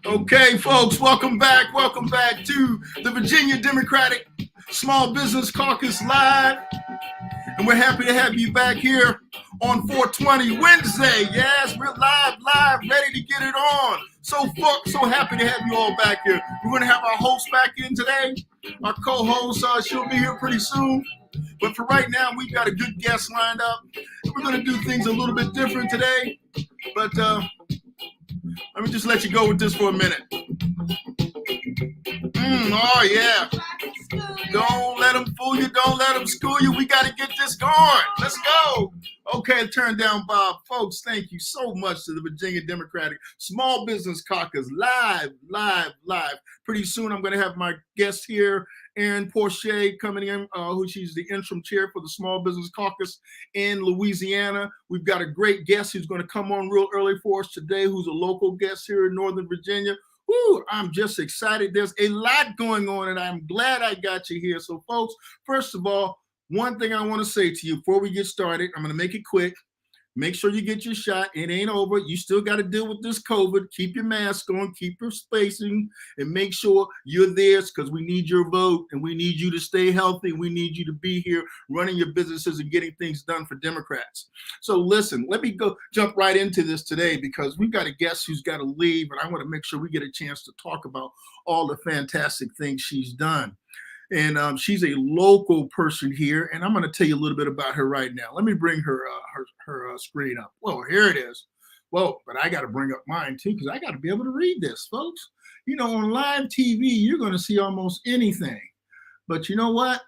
Okay, folks, welcome back. Welcome back to the Virginia Democratic Small Business Caucus Live. And we're happy to have you back here on 420 Wednesday. Yes, we're live, ready to get it on. So happy to have you all back here. We're going to have our host back in today. Our co-host, she'll be here pretty soon. But for right now, we've got a good guest lined up. We're going to do things a little bit different today. But let me just let you go with this for a minute. Oh, yeah. Don't let them fool you. Don't let them school you. We got to get this going. Let's go. Okay, turn down Bob. Folks, thank you so much to the Virginia Democratic Small Business Caucus live. Pretty soon, I'm going to have my guest here, Erin Porcher, coming in, who she's the interim chair for the Small Business Caucus in Louisiana. We've got a great guest who's going to come on real early for us today, who's a local guest here in Northern Virginia. Woo, I'm just excited. There's a lot going on, and I'm glad I got you here. So, folks, first of all, one thing I want to say to you before we get started, I'm going to make it quick. Make sure you get your shot. It ain't over. You still got to deal with this COVID. Keep your mask on, keep your spacing, and make sure you're there because we need your vote, and we need you to stay healthy. We need you to be here running your businesses and getting things done for Democrats. So listen, let me jump right into this today because we've got a guest who's got to leave, and I want to make sure we get a chance to talk about all the fantastic things she's done. And she's a local person here, and I'm going to tell you a little bit about her right now. Let me bring her screen up. Well, here it is. Well, but I got to bring up mine too because I got to be able to read this, folks. You know, on live TV, you're going to see almost anything. But you know what?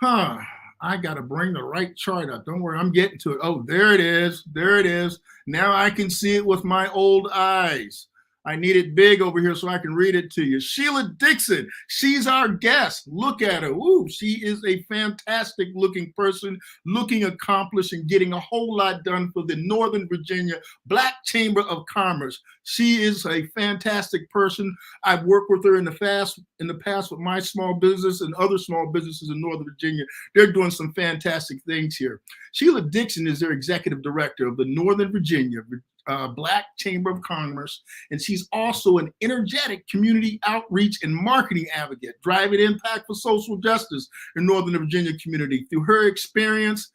I got to bring the right chart up. Don't worry, I'm getting to it. Oh, there it is. There it is. Now I can see it with my old eyes. I need it big over here so I can read it to you. Sheila Dixon, she's our guest. Look at her. Ooh, she is a fantastic looking person, looking accomplished and getting a whole lot done for the Northern Virginia Black Chamber of Commerce. She is a fantastic person. I've worked with her in the past with my small business and other small businesses in Northern Virginia. They're doing some fantastic things here. Sheila Dixon is their executive director of the Northern Virginia Black Chamber of Commerce, and she's also an energetic community outreach and marketing advocate, driving impact for social justice in Northern Virginia community. Through her experience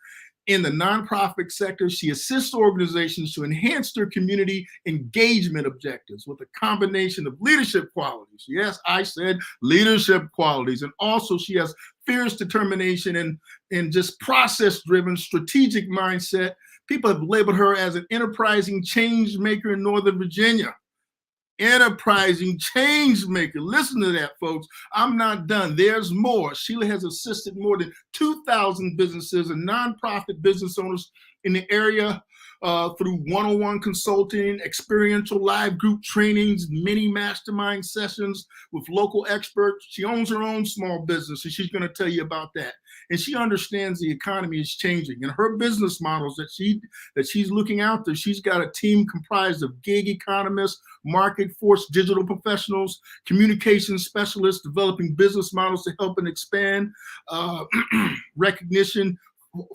in the nonprofit sector, she assists organizations to enhance their community engagement objectives with a combination of leadership qualities. Yes, I said leadership qualities. And also she has fierce determination and just process-driven strategic mindset. People have labeled her as an enterprising change maker in Northern Virginia. Enterprising change maker. Listen to that, folks. I'm not done. There's more. Sheila has assisted more than 2,000 businesses and nonprofit business owners in the area through one-on-one consulting, experiential live group trainings, mini-mastermind sessions with local experts. She owns her own small business, and she's going to tell you about that. And she understands the economy is changing, and her business models that she's looking out there. She's got a team comprised of gig economists, market force digital professionals, communication specialists, developing business models to help and expand recognition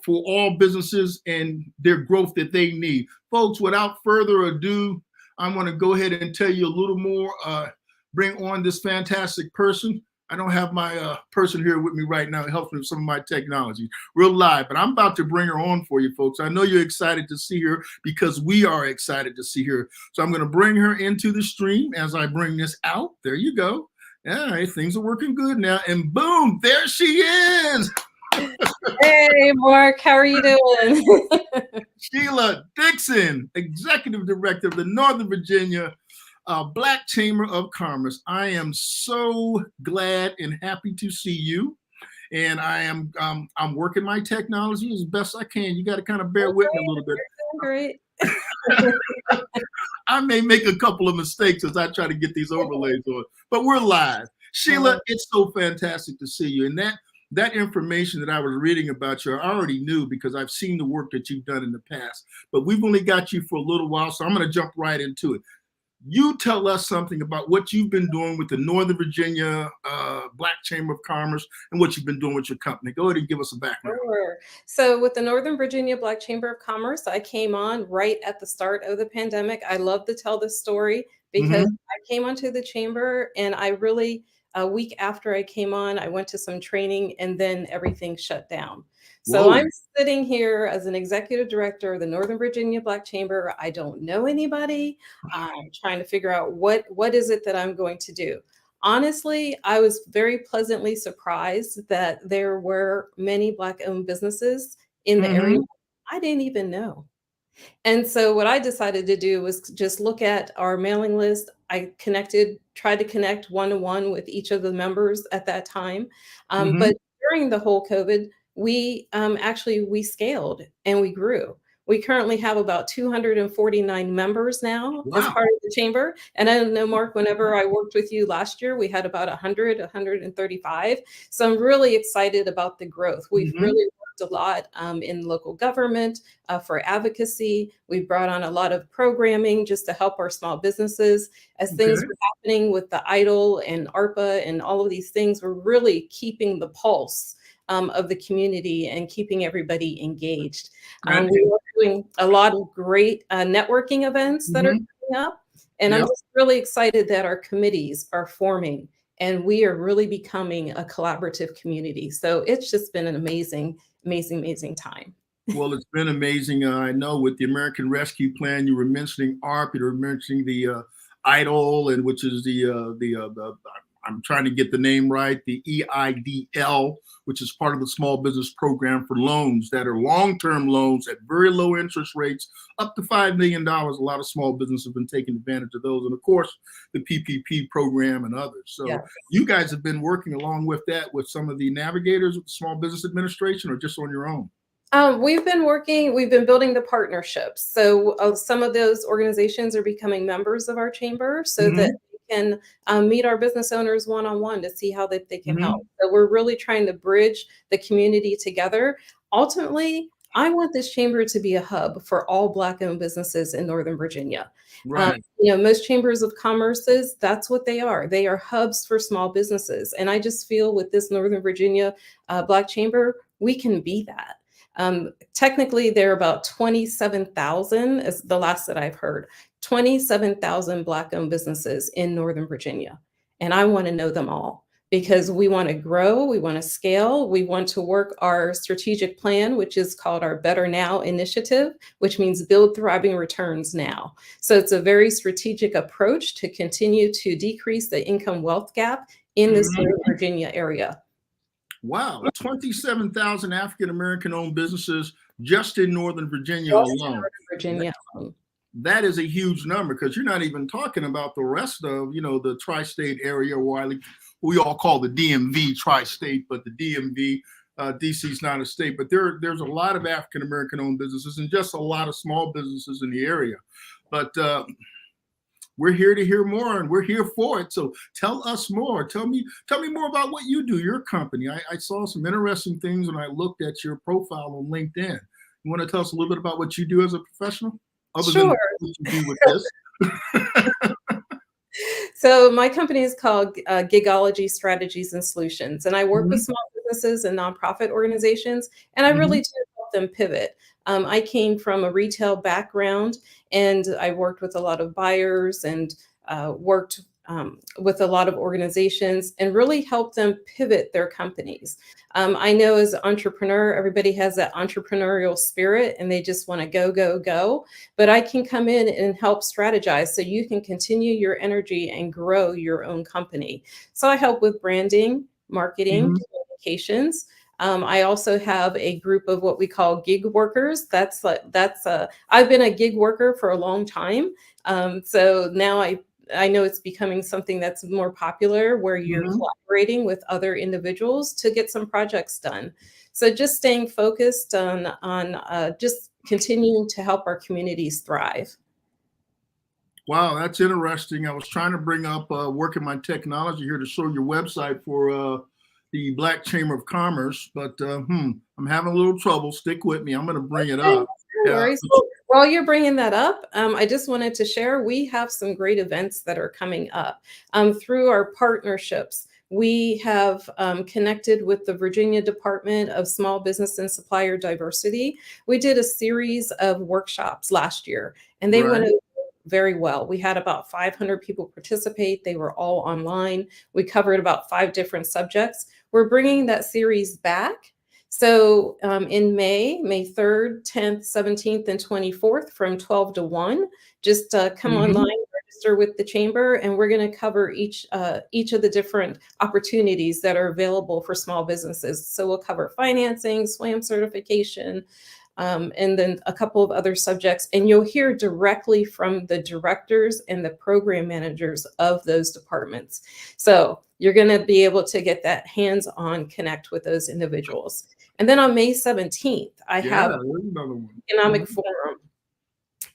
for all businesses and their growth that they need. Folks, without further ado, I'm going to go ahead and tell you a little more, bring on this fantastic person. I don't have my person here with me right now. It helps me with some of my technology. Real live, but I'm about to bring her on for you, folks. I know you're excited to see her because we are excited to see her. So I'm going to bring her into the stream as I bring this out. There you go. All right, things are working good now. And boom, there she is. Hey, Mark, how are you doing? Sheila Dixon, Executive Director of the Northern Virginia Black Chamber of Commerce. I am so glad and happy to see you. And I'm working my technology as best I can. You got to kind of bear with me a little bit. Great. I may make a couple of mistakes as I try to get these overlays on, but we're live. Sheila, it's so fantastic to see you. And that information that I was reading about you, I already knew because I've seen the work that you've done in the past, but we've only got you for a little while. So I'm going to jump right into it. you tell us something about what you've been doing with the Northern Virginia Black Chamber of Commerce and what you've been doing with your company. Go ahead and give us a background. Sure. So with the Northern Virginia Black Chamber of Commerce, I came on right at the start of the pandemic. I love to tell this story because I came onto the chamber and I really, a week after I came on, I went to some training and then everything shut down. So Whoa. I'm sitting here as an executive director of the Northern Virginia Black Chamber. I don't know anybody. I'm trying to figure out what is it that I'm going to do. Honestly, I was very pleasantly surprised that there were many Black-owned businesses in the area I didn't even know. And so what I decided to do was just look at our mailing list. I tried to connect one-to-one with each of the members at that time. But during the whole COVID, we we scaled and we grew. We currently have about 249 members now as Wow. part of the chamber. And I don't know, Mark, whenever I worked with you last year, we had about 100, 135. So I'm really excited about the growth. We've really worked a lot in local government for advocacy. We've brought on a lot of programming just to help our small businesses. As things were happening with the EIDL and ARPA and all of these things, we're really keeping the pulse of the community and keeping everybody engaged. We are doing a lot of great networking events that are coming up. And I'm just really excited that our committees are forming and we are really becoming a collaborative community. So it's just been an amazing, amazing, amazing time. Well, it's been amazing. I know with the American Rescue Plan, you were mentioning ARP, you were mentioning the EIDL, and which is the I'm trying to get the name right, the EIDL, which is part of the small business program for loans that are long-term loans at very low interest rates, up to $5 million. A lot of small businesses have been taking advantage of those. And of course, the PPP program and others. So you guys have been working along with that with some of the navigators of the Small Business Administration or just on your own? We've been building the partnerships. So some of those organizations are becoming members of our chamber so that we can meet our business owners one-on-one to see how they can help. So we're really trying to bridge the community together. Ultimately, I want this chamber to be a hub for all Black-owned businesses in Northern Virginia. Right. Most chambers of commerces, that's what they are. They are hubs for small businesses. And I just feel with this Northern Virginia Black Chamber, we can be that. Technically, there are about 27,000 is the last that I've heard, 27,000 Black-owned businesses in Northern Virginia. And I want to know them all because we want to grow, we want to scale, we want to work our strategic plan, which is called our Better Now initiative, which means build thriving returns now. So it's a very strategic approach to continue to decrease the income wealth gap in this Northern Virginia area. Wow, 27,000 African-American owned businesses just in Northern Virginia alone. Northern Virginia. That is a huge number because you're not even talking about the rest of, the tri-state area, or we all call the DMV tri-state, but the DMV, DC is not a state, but there's a lot of African-American owned businesses and just a lot of small businesses in the area. But we're here to hear more and we're here for it. So tell us more. Tell me more about what you do, your company. I saw some interesting things when I looked at your profile on LinkedIn. You want to tell us a little bit about what you do as a professional? Other than what you do with this? So my company is called Gigology Strategies and Solutions, and I work with small businesses and nonprofit organizations, and I really do help them pivot. I came from a retail background, and I worked with a lot of buyers and worked with a lot of organizations and really helped them pivot their companies. I know as an entrepreneur, everybody has that entrepreneurial spirit and they just want to go, go, go. But I can come in and help strategize so you can continue your energy and grow your own company. So I help with branding, marketing, communications. I also have a group of what we call gig workers. I've been a gig worker for a long time. So now I know it's becoming something that's more popular where you're collaborating with other individuals to get some projects done. So just staying focused on just continuing to help our communities thrive. Wow, that's interesting. I was trying to bring up working my technology here to show your website for the Black Chamber of Commerce, but I'm having a little trouble. Stick with me. I'm going to bring it up. While you're bringing that up, I just wanted to share, we have some great events that are coming up. Through our partnerships, we have connected with the Virginia Department of Small Business and Supplier Diversity. We did a series of workshops last year, and they went Right. over very well. We had about 500 people participate. They were all online. We covered about 5 different subjects. We're bringing that series back. So in May 3rd, 10th, 17th, and 24th from 12 to 1, just come online, register with the chamber, and we're going to cover each of the different opportunities that are available for small businesses. So we'll cover financing, SWAM certification, and then a couple of other subjects. And you'll hear directly from the directors and the program managers of those departments. So you're going to be able to get that hands-on connect with those individuals. And then on May 17th, I have another one. Economic Forum.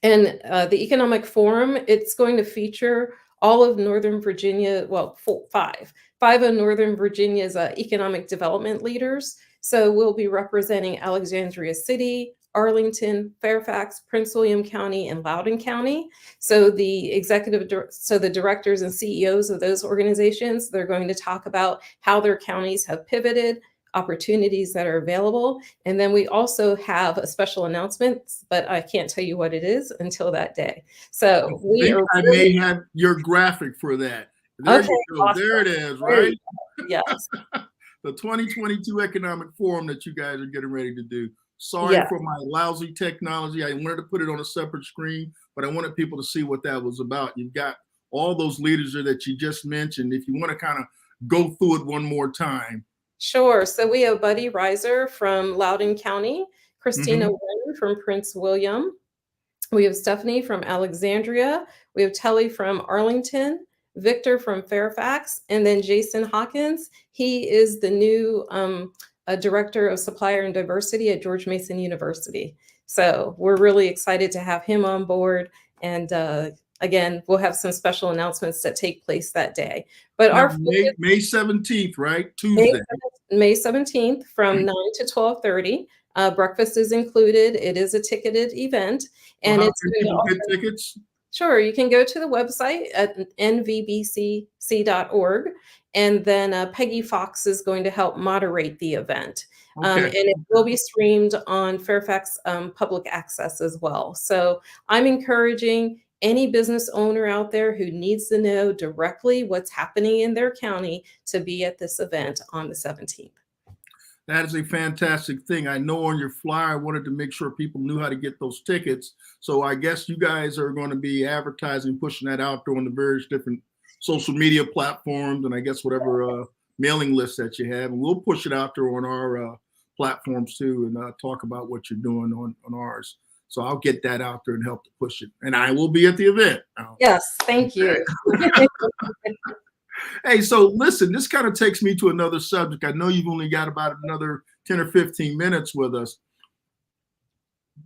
And the Economic Forum, it's going to feature all of Northern Virginia, well, 5 of Northern Virginia's economic development leaders. So we'll be representing Alexandria City, Arlington, Fairfax, Prince William County, and Loudoun County. So the directors and CEOs of those organizations, they're going to talk about how their counties have pivoted, opportunities that are available. And then we also have a special announcement, but I can't tell you what it is until that day. So I may have your graphic for that. There you go. Awesome. There it is, right? Yes. The 2022 Economic Forum that you guys are getting ready to do. Sorry for my lousy technology. I wanted to put it on a separate screen, but I wanted people to see what that was about. You've got all those leaders there that you just mentioned. If you want to kind of go through it one more time. Sure. So we have Buddy Reiser from Loudoun County, Christina Wynn from Prince William. We have Stephanie from Alexandria. We have Telly from Arlington, Victor from Fairfax, and then Jason Hawkins. He is the new Director of Supplier and Diversity at George Mason University. So we're really excited to have him on board. And again, we'll have some special announcements that take place that day. But now, May 17th, right? Tuesday. May 17th from 9 to 12:30. Breakfast is included. It is a ticketed event. And it's people get tickets? Sure. You can go to the website at nvbcc.org. And then Peggy Fox is going to help moderate the event. And it will be streamed on Fairfax Public Access as well. So I'm encouraging any business owner out there who needs to know directly what's happening in their county to be at this event on the 17th. That is a fantastic thing. I know on your flyer, I wanted to make sure people knew how to get those tickets. So I guess you guys are going to be advertising, pushing that out there on the various different social media platforms, and I guess whatever mailing list that you have. And we'll push it out there on our platforms too, and talk about what you're doing on ours. So I'll get that out there and help to push it. And I will be at the event. Yes, thank you. Hey, so listen, this kind of takes me to another subject. I know you've only got about another 10 or 15 minutes with us.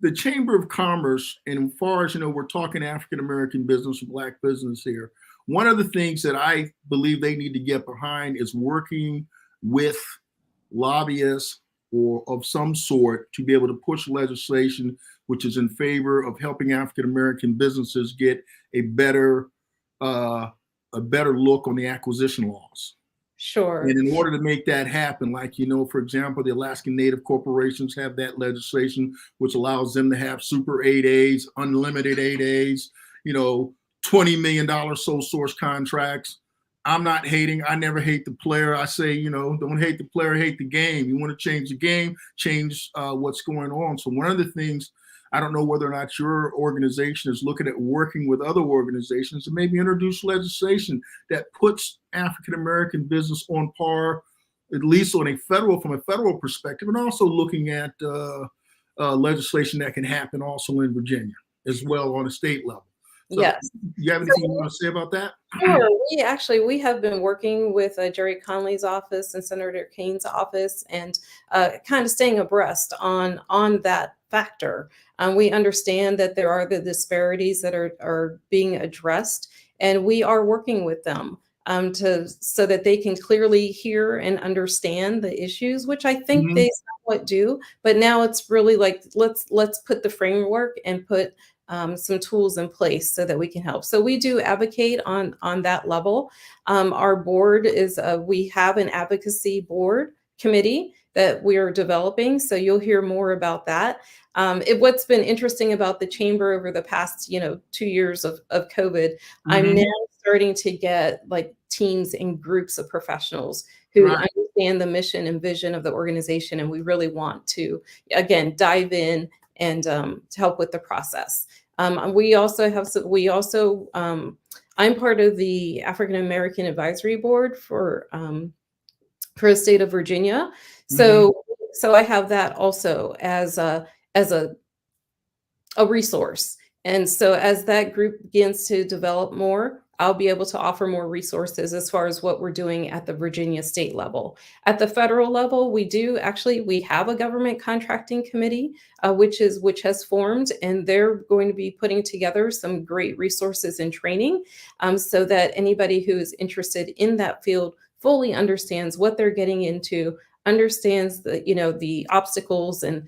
The Chamber of Commerce, and as far as, we're talking African-American business, Black business here. One of the things that I believe they need to get behind is working with lobbyists or of some sort to be able to push legislation which is in favor of helping African-American businesses get a better look on the acquisition laws. Sure. And in order to make that happen, like, for example, the Alaskan Native corporations have that legislation, which allows them to have super 8As, unlimited 8As, $20 million sole source contracts. I'm not hating. I never hate the player. I say, don't hate the player, hate the game. You want to change the game, change what's going on. So one of the things, I don't know whether or not your organization is looking at working with other organizations to maybe introduce legislation that puts African-American business on par, at least from a federal perspective, and also looking at legislation that can happen also in Virginia as well on a state level. So, yes. You have anything you want to say about that? Sure. We have been working with Jerry Conley's office and Senator Kane's office and kind of staying abreast on that factor. We understand that there are the disparities that are being addressed, and we are working with them so that they can clearly hear and understand the issues, which I think they somewhat do, but now it's really like, let's put the framework and put some tools in place so that we can help. So we do advocate on that level. Our board is, we have an advocacy board committee that we are developing. So you'll hear more about that. What's been interesting about the chamber over the past, 2 years of COVID, I'm now starting to get like teams and groups of professionals who understand the mission and vision of the organization. And we really want to, again, dive in and to help with the process. We also have, I'm part of the African American Advisory Board for the state of Virginia. So I have that also as a resource. And so as that group begins to develop more, I'll be able to offer more resources as far as what we're doing at the Virginia state level. At the federal level, we have a government contracting committee, which has formed, and they're going to be putting together some great resources and training, so that anybody who is interested in that field fully understands what they're getting into, understands the obstacles and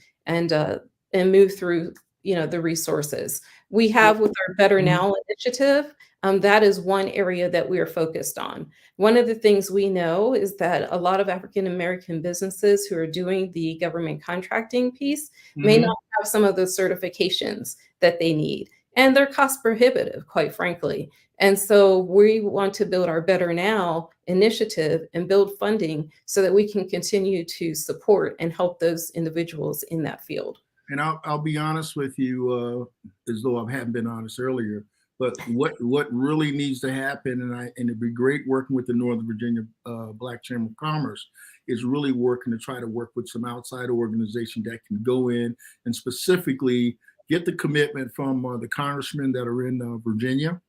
move through the resources. We have with our Better Now initiative, that is one area that we are focused on. One of the things we know is that a lot of African American businesses who are doing the government contracting piece may not have some of those certifications that they need, and they're cost prohibitive, quite frankly. And so we want to build our Better Now initiative and build funding so that we can continue to support and help those individuals in that field. And I'll be honest with you, as though I haven't been honest earlier, but what really needs to happen, and it'd be great working with the Northern Virginia Black Chamber of Commerce, is really working to try to work with some outside organization that can go in and specifically get the commitment from the congressmen that are in Virginia.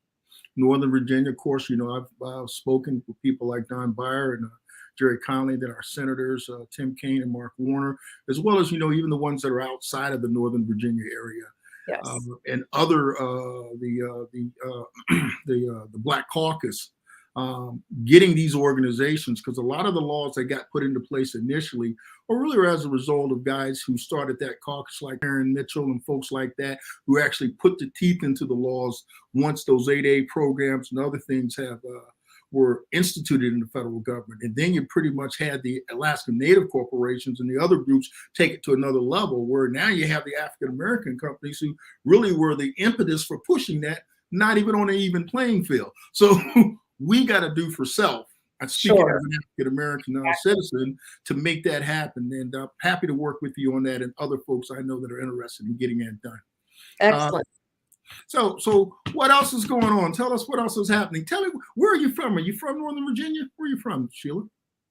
Northern Virginia, of course, I've spoken with people like Don Beyer and Jerry Conley, that are senators, Tim Kaine and Mark Warner, as well as, even the ones that are outside of the Northern Virginia area. Yes. And other, the Black Caucus, getting these organizations, because a lot of the laws that got put into place initially are really as a result of guys who started that caucus, like Aaron Mitchell and folks like that, who actually put the teeth into the laws once those 8A programs and other things were instituted in the federal government. And then you pretty much had the Alaska Native corporations and the other groups take it to another level, where now you have the African American companies who really were the impetus for pushing that, not even on an even playing field. So we got to do for self. I'm speaking as an African American citizen to make that happen. And I'm happy to work with you on that, and other folks I know that are interested in getting that done. Excellent. So what else is going on? Tell us what else is happening. Tell me, where are you from? Are you from Northern Virginia? Where are you from, Sheila?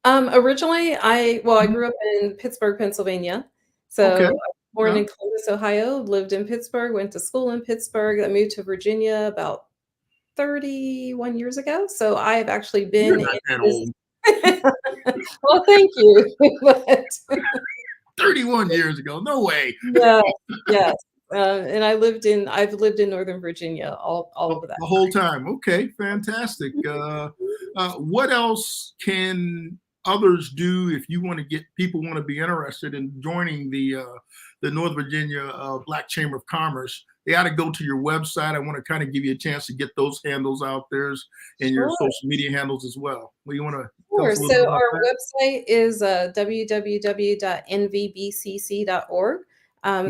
Originally, I grew up in Pittsburgh, Pennsylvania. So I was born in Columbus, Ohio, lived in Pittsburgh, went to school in Pittsburgh. I moved to Virginia about 31 years ago. So I have actually been. You're not that old. Well, thank you. But 31 years ago. No way. Yes. And I've lived in Northern Virginia all of that. The whole time. Okay, fantastic. What else can others do if you want to get people want to be interested in joining the Northern Virginia Black Chamber of Commerce? They ought to go to your website. I want to kind of give you a chance to get those handles out there and your social media handles as well. What do you want to? Sure. So our website is www.nvbcc.org.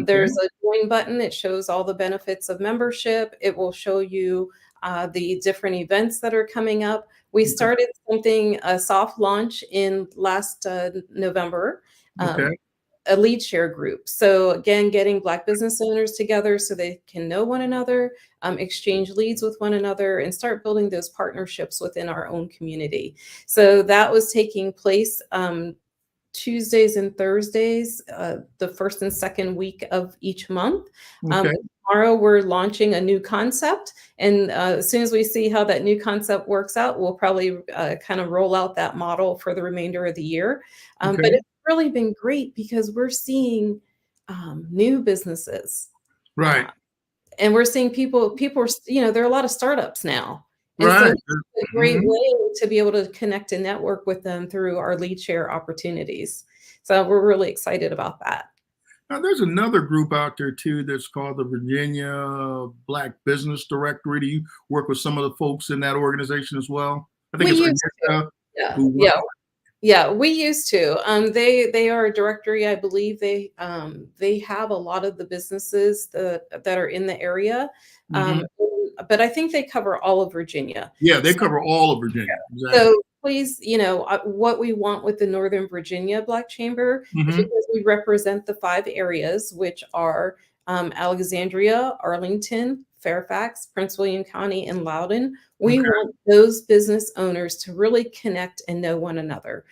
There's a join button. It shows all the benefits of membership. It will show you the different events that are coming up. We started a soft launch in last November. A lead share group. So again, getting Black business owners together so they can know one another, exchange leads with one another, and start building those partnerships within our own community. So that was taking place Tuesdays and Thursdays, the first and second week of each month. Tomorrow we're launching a new concept, and as soon as we see how that new concept works out, we'll probably kind of roll out that model for the remainder of the year. But it's really been great because we're seeing new businesses, right? And we're seeing people are, there are a lot of startups now. And so it's a great way to be able to connect and network with them through our lead share opportunities. So we're really excited about that. Now, there's another group out there too that's called the Virginia Black Business Directory. Do you work with some of the folks in that organization as well? I think We it's used to. Anita Yeah. who Yeah. Yeah, we used to. They are a directory. I believe they have a lot of the businesses that are in the area, Mhm. but I think they cover all of Virginia. Yeah, they So, cover all of Virginia. Exactly. so please, what we want with the Northern Virginia Black Chamber is Hmm. because we represent the 5 areas, which are Alexandria, Arlington, Fairfax, Prince William County, and Loudoun. We Okay. want those business owners to really connect and know one another.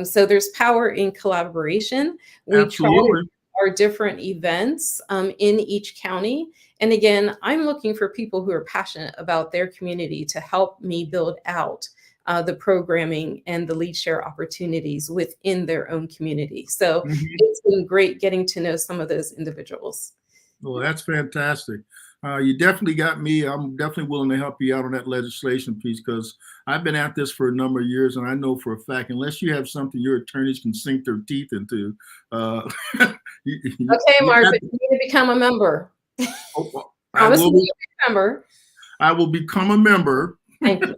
So there's power in collaboration. We try to Absolutely. do our different events in each county. And again, I'm looking for people who are passionate about their community to help me build out the programming and the lead share opportunities within their own community. So Hmm. it's been great getting to know some of those individuals. Well, that's fantastic. You definitely got me. I'm definitely willing to help you out on that legislation piece because I've been at this for a number of years, and I know for a fact, unless you have something your attorneys can sink their teeth into, uh, Okay, you Mark, have but you need to become a member. oh, well, Promise me you'll be a member. I will become a member. Thank you.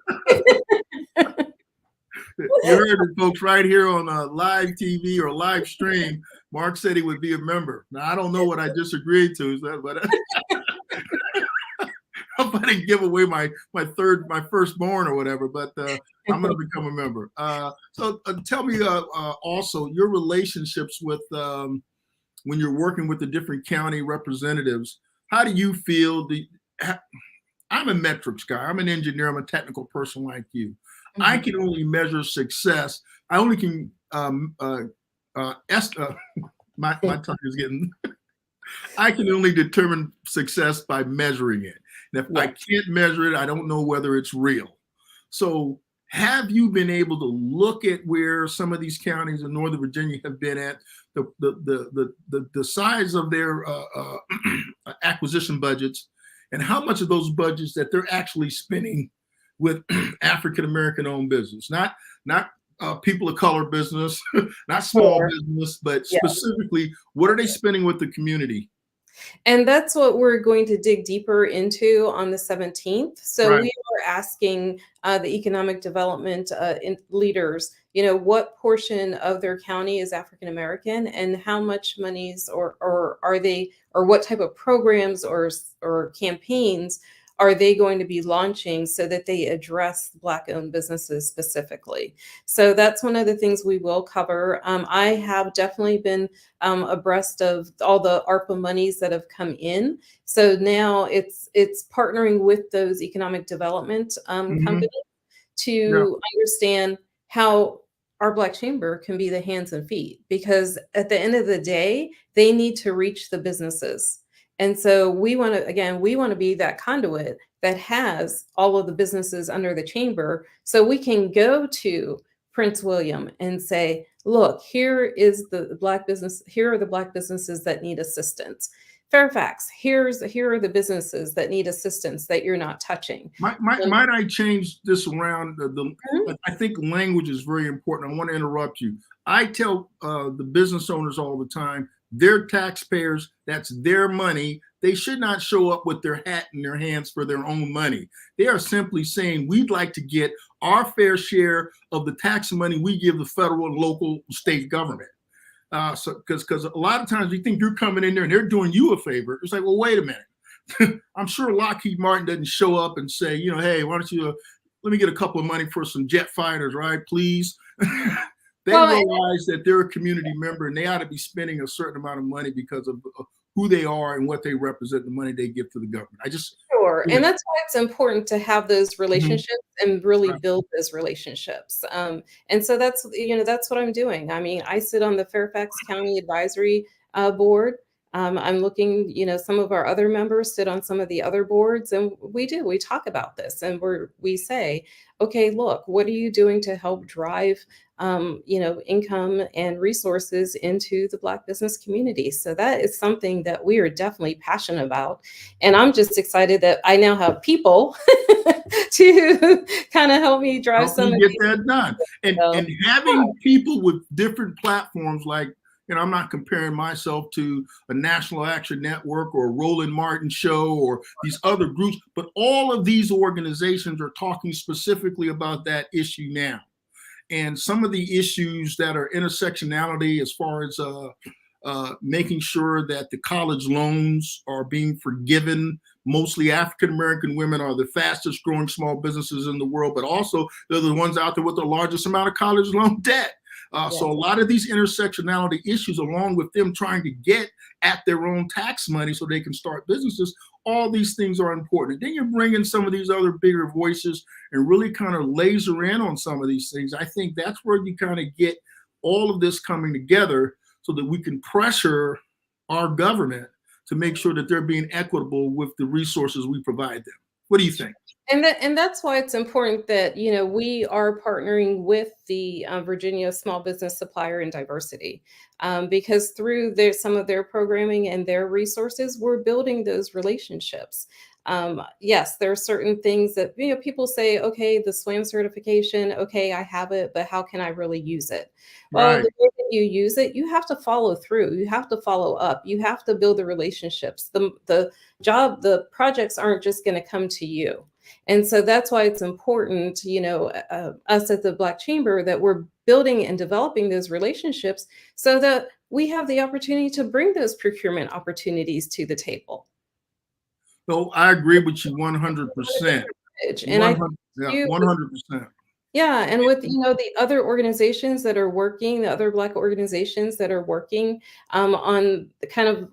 You heard it, folks, right here on live TV or live stream. Mark said he would be a member. Now, I don't know what I disagreed to, but I didn't give away my firstborn or whatever, but I'm going to become a member. So tell me also your relationships with when you're working with the different county representatives. How do you feel? I'm a metrics guy. I'm an engineer. I'm a technical person like you. I Mhm. can only measure success. I only can my tongue is getting. I can only determine success by measuring it. And if I Yeah. can't measure it, I don't know whether it's real. So, have you been able to look at where some of these counties in Northern Virginia have been at, the size of their acquisition budgets, and how much of those budgets that they're actually spending with African American owned business, not people of color business, not small Sure. business, but Yeah. specifically, what are they spending with the community? And that's what we're going to dig deeper into on the 17th. So Right. we are asking the economic development leaders, what portion of their county is African American, and how much monies or are they, or what type of programs or campaigns are they going to be launching so that they address Black-owned businesses specifically. So that's one of the things we will cover. I have definitely been abreast of all the ARPA monies that have come in. So now it's partnering with those economic development Hmm. companies Yeah. to understand how our Black Chamber can be the hands and feet, because at the end of the day, they need to reach the businesses. And so we want to be that conduit that has all of the businesses under the chamber so we can go to Prince William and say, look, here are the Black businesses that need assistance. Fairfax, here are the businesses that need assistance that you're not touching. Um, Might I change this around? mhm. I think language is very important. I want to interrupt you. I tell the business owners all the time, they're taxpayers. That's their money. They should not show up with their hat in their hands for their own money. They are simply saying, we'd like to get our fair share of the tax money we give the federal and local state government. So because a lot of times you think you're coming in there and they're doing you a favor. It's like, well, wait a minute. I'm sure Lockheed Martin doesn't show up and say, hey, why don't you let me get a couple of money for some jet fighters, right? Please. They Well, realize that they're a community member and they ought to be spending a certain amount of money because of who they are and what they represent, the money they give to the government. sure. Yeah. And that's why it's important to have those Mhm. relationships and really Right. build those relationships. And so that's what I'm doing. I mean, I sit on the Fairfax County Advisory Board. I'm looking, some of our other members sit on some of the other boards, and we talk about this, and we say, okay, look, what are you doing to help drive, income and resources into the Black business community? So that is something that we are definitely passionate about. And I'm just excited that I now have people to kind of help me drive Help some you of get these. that done. And having people with different platforms, like, I'm not comparing myself to a National Action Network or a Roland Martin show or these other groups, but all of these organizations are talking specifically about that issue now. And some of the issues that are intersectionality, as far as making sure that the college loans are being forgiven. Mostly African-American women are the fastest growing small businesses in the world, but also they're the ones out there with the largest amount of college loan debt. Yes. So a lot of these intersectionality issues, along with them trying to get at their own tax money so they can start businesses, all these things are important. And then you bring in some of these other bigger voices and really kind of laser in on some of these things. I think that's where you kind of get all of this coming together so that we can pressure our government to make sure that they're being equitable with the resources we provide them. What do you think? And that's why it's important that, we are partnering with the Virginia Small Business Supplier and Diversity, because through some of their programming and their resources, we're building those relationships. Yes, there are certain things that, people say, okay, the SWAM certification, okay, I have it, but how can I really use it? Well, Right. the way that you use it, you have to follow through. You have to follow up. You have to build the relationships. The projects aren't just going to come to you. And so that's why it's important, us at the Black Chamber, that we're building and developing those relationships so that we have the opportunity to bring those procurement opportunities to the table. So I agree with you 100%. And I 100%. Yeah, and with the other organizations that are working, the other Black organizations that are working on the kind of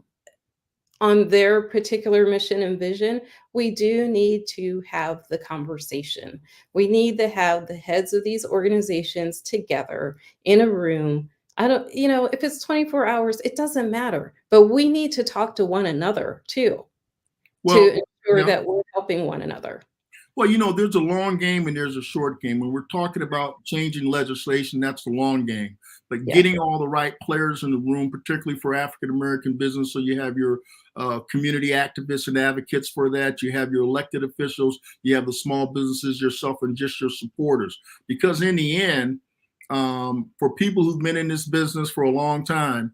on their particular mission and vision, we do need to have the conversation. We need to have the heads of these organizations together in a room. I don't, if it's 24 hours, it doesn't matter, but we need to talk to one another too, to ensure that we're helping one another. Well, there's a long game and there's a short game. When we're talking about changing legislation, that's the long game. But getting all the right players in the room, particularly for African-American business, so you have your community activists and advocates for that. You have your elected officials. You have the small businesses, yourself, and just your supporters. Because in the end, for people who've been in this business for a long time,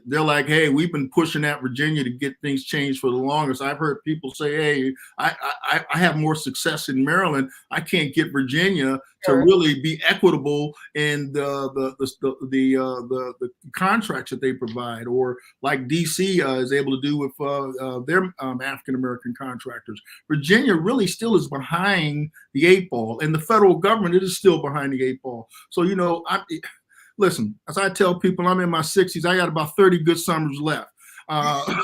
they're like, hey, we've been pushing at Virginia to get things changed for the longest. I've heard people say, hey, I have more success in Maryland. I can't get Virginia to really be equitable in the contracts that they provide, or like DC is able to do with their African-American contractors. Virginia really still is behind the 8 ball, and the federal government is still behind the 8 ball. So, listen, as I tell people, I'm in my 60s. I got about 30 good summers left.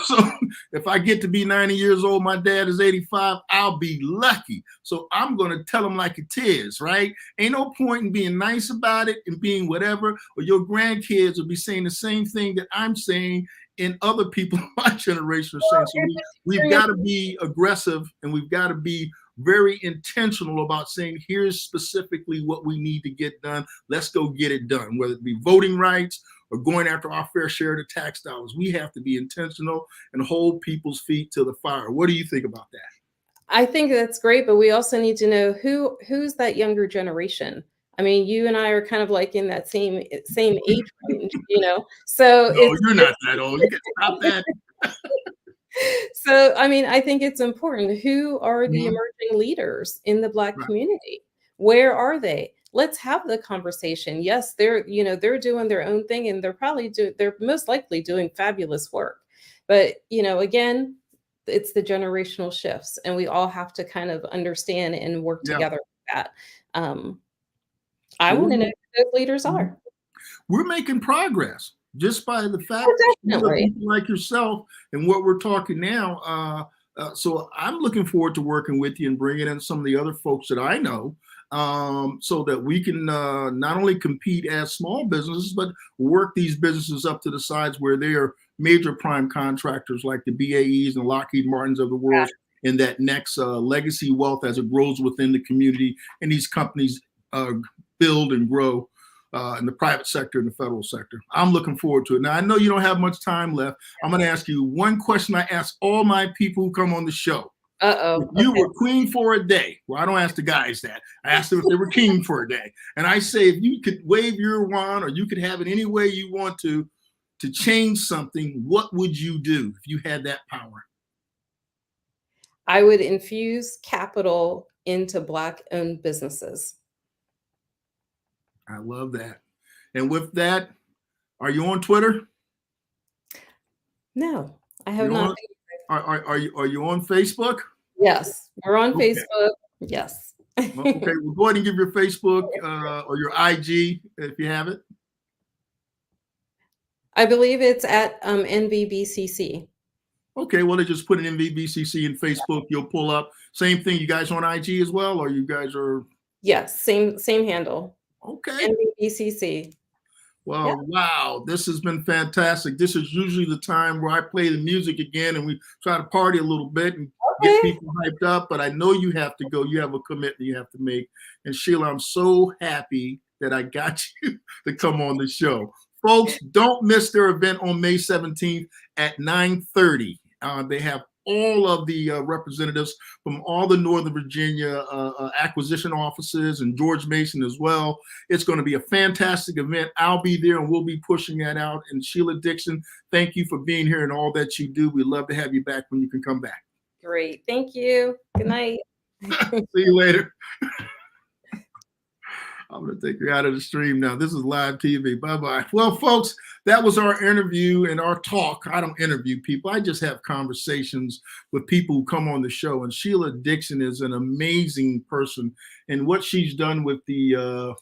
So if I get to be 90 years old, my dad is 85, I'll be lucky. So I'm going to tell them like it is, right? Ain't no point in being nice about it and being whatever, or your grandkids will be saying the same thing that I'm saying and other people in my generation are saying. So we've got to be aggressive, and we've got to be very intentional about saying, here's specifically what we need to get done. Let's go get it done, whether it be voting rights or going after our fair share of the tax dollars. We have to be intentional and hold people's feet to the fire. What do you think about that? I think that's great, but we also need to know who's that younger generation. I mean, you and I are kind of like in that same age range, So no, you're not that old. You can stop that. So, I mean, I think it's important. Who are the emerging leaders in the Black community? Where are they? Let's have the conversation. Yes, they're doing their own thing, and they're most likely doing fabulous work. But, again, it's the generational shifts, and we all have to kind of understand and work together with that. I want to know who those leaders are. We're making progress just by the fact that people like yourself and what we're talking now. So I'm looking forward to working with you and bringing in some of the other folks that I know, so that we can not only compete as small businesses, but work these businesses up to the sides where they are major prime contractors like the BAEs and Lockheed Martins of the world in that next legacy wealth as it grows within the community, and these companies build and grow in the private sector and the federal sector. I'm looking forward to it. Now, I know you don't have much time left. I'm going to ask you one question I ask all my people who come on the show. Uh-oh. If you were queen for a day, well, I don't ask the guys that. I ask them if they were king for a day. And I say, if you could wave your wand or you could have it any way you want to change something, what would you do if you had that power? I would infuse capital into Black-owned businesses. I love that. And with that, are you on Twitter? No, I have not. Are you on Facebook? Yes, we're on Facebook. Yes. Okay, well, go ahead and give your Facebook or your IG if you have it. I believe it's at NVBCC. Okay, well, they just put an NVBCC in Facebook. You'll pull up. Same thing. You guys on IG as well, or you guys are? Yes, same handle. Okay. NVBCC. Well, wow, this has been fantastic. This is usually the time where I play the music again and we try to party a little bit and get people hyped up. But I know you have to go. You have a commitment you have to make. And Sheila, I'm so happy that I got you to come on the show. Folks, don't miss their event on May 17th at 9:30. They have all of the representatives from all the Northern Virginia acquisition offices and George Mason as well. It's going to be a fantastic event. I'll be there and we'll be pushing that out. And Sheila Dixon, thank you for being here and all that you do. We'd love to have you back when you can come back. Great. Thank you. Good night. See you later. I'm going to take you out of the stream now. This is live TV. Bye-bye. Well, folks, that was our interview and our talk. I don't interview people. I just have conversations with people who come on the show. And Sheila Dixon is an amazing person. And what she's done with the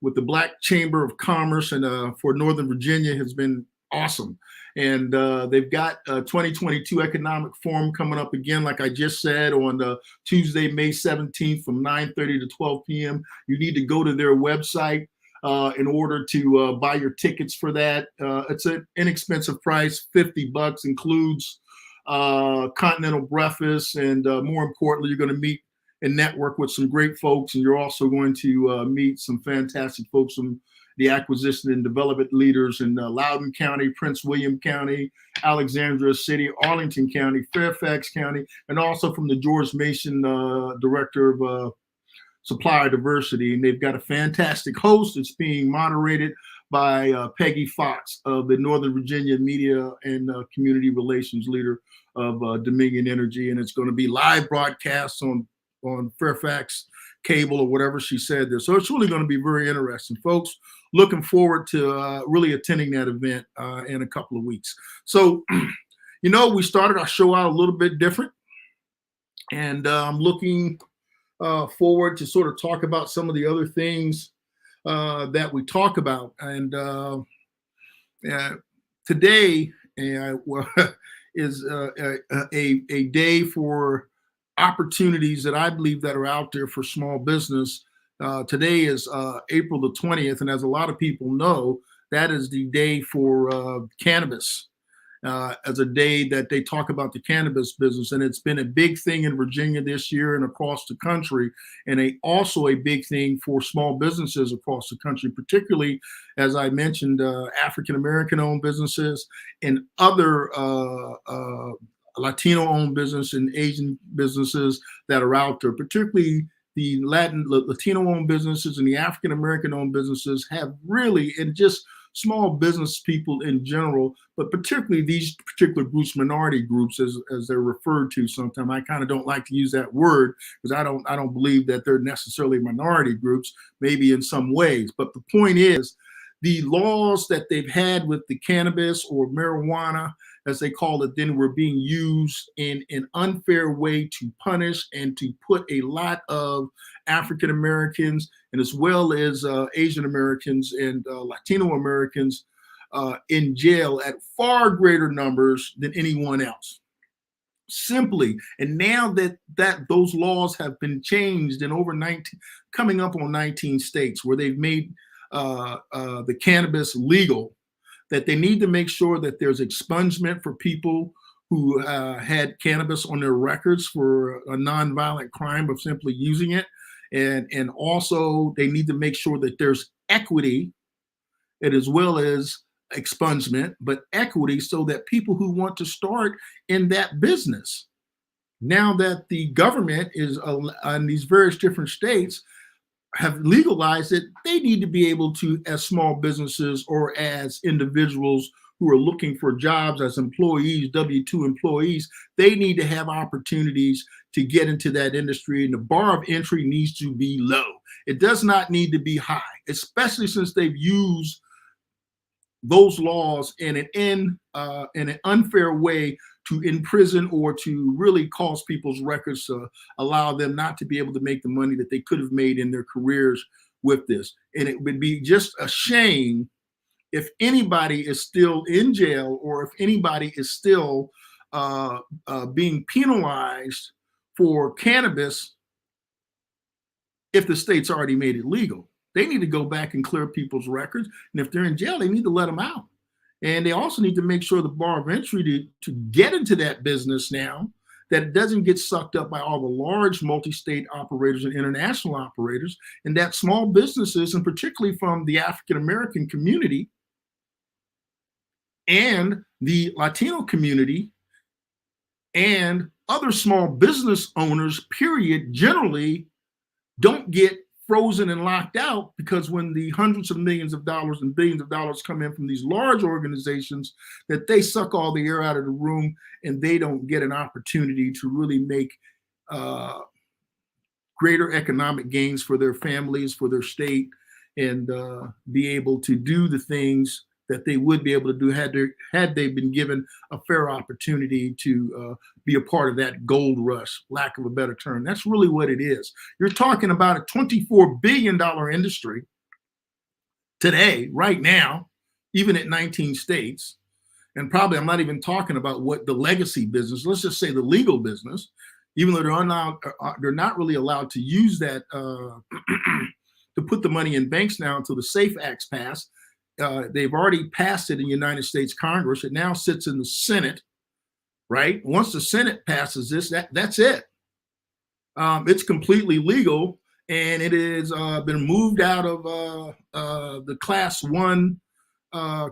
Black Chamber of Commerce and for Northern Virginia has been awesome. And they've got a 2022 Economic Forum coming up again, like I just said, on Tuesday, May 17th from 9:30 to 12 p.m. You need to go to their website in order to buy your tickets for that. It's an inexpensive price, $50, includes continental breakfast. And more importantly, you're going to meet and network with some great folks. And you're also going to meet some fantastic folks from the acquisition and development leaders in Loudoun County, Prince William County, Alexandria City, Arlington County, Fairfax County, and also from the George Mason Director of Supplier Diversity. And they've got a fantastic host. It's being moderated by Peggy Fox of the Northern Virginia Media and Community Relations Leader of Dominion Energy. And it's going to be live broadcasts on Fairfax Cable or whatever she said there. So it's really going to be very interesting, folks. Looking forward to really attending that event in a couple of weeks. So, we started our show out a little bit different, and I'm looking forward to sort of talk about some of the other things that we talk about. And today is a day for opportunities that I believe that are out there for small business. Today is April the 20th, and as a lot of people know, that is the day for cannabis, as a day that they talk about the cannabis business. And it's been a big thing in Virginia this year and across the country, and also a big thing for small businesses across the country, particularly, as I mentioned, African-American owned businesses and other Latino-owned business and Asian businesses that are out there, particularly the Latino-owned businesses and the African-American-owned businesses have really, and just small business people in general, but particularly these particular groups, minority groups, as they're referred to sometimes. I kind of don't like to use that word because I don't believe that they're necessarily minority groups, maybe in some ways. But the point is, the laws that they've had with the cannabis or marijuana, as they call it, then were being used in an unfair way to punish and to put a lot of African Americans and as well as Asian Americans and Latino Americans in jail at far greater numbers than anyone else. Simply, and now that those laws have been changed in over 19, coming up on 19 states where they've made the cannabis legal, that they need to make sure that there's expungement for people who had cannabis on their records for a nonviolent crime of simply using it. And also they need to make sure that there's equity and as well as expungement, but equity so that people who want to start in that business, now that the government is in these various different states have legalized it, they need to be able to, as small businesses or as individuals who are looking for jobs as employees, W-2 employees, they need to have opportunities to get into that industry. And the bar of entry needs to be low. It does not need to be high, especially since they've used those laws in an unfair way to imprison or to really cause people's records to allow them not to be able to make the money that they could have made in their careers with this. And it would be just a shame if anybody is still in jail or if anybody is still being penalized for cannabis if the state's already made it legal. They need to go back and clear people's records. And if they're in jail, they need to let them out. And they also need to make sure the bar of entry to get into that business now, that it doesn't get sucked up by all the large multi-state operators and international operators, and that small businesses, and particularly from the African-American community and the Latino community and other small business owners, period, generally don't get frozen and locked out, because when the hundreds of millions of dollars and billions of dollars come in from these large organizations, that they suck all the air out of the room and they don't get an opportunity to really make greater economic gains for their families, for their state, and be able to do the things that they would be able to do had they been given a fair opportunity to be a part of that gold rush, lack of a better term. That's really what it is. You're talking about a $24 billion industry today, right now, even at 19 states. And probably I'm not even talking about what the legacy business, let's just say the legal business, even though they're not really allowed to use that to put the money in banks now until the SAFE Act's passed. They've already passed it in the United States Congress. It now sits in the Senate, right? Once the Senate passes this, that's it. It's completely legal, and it has been moved out of the Class 1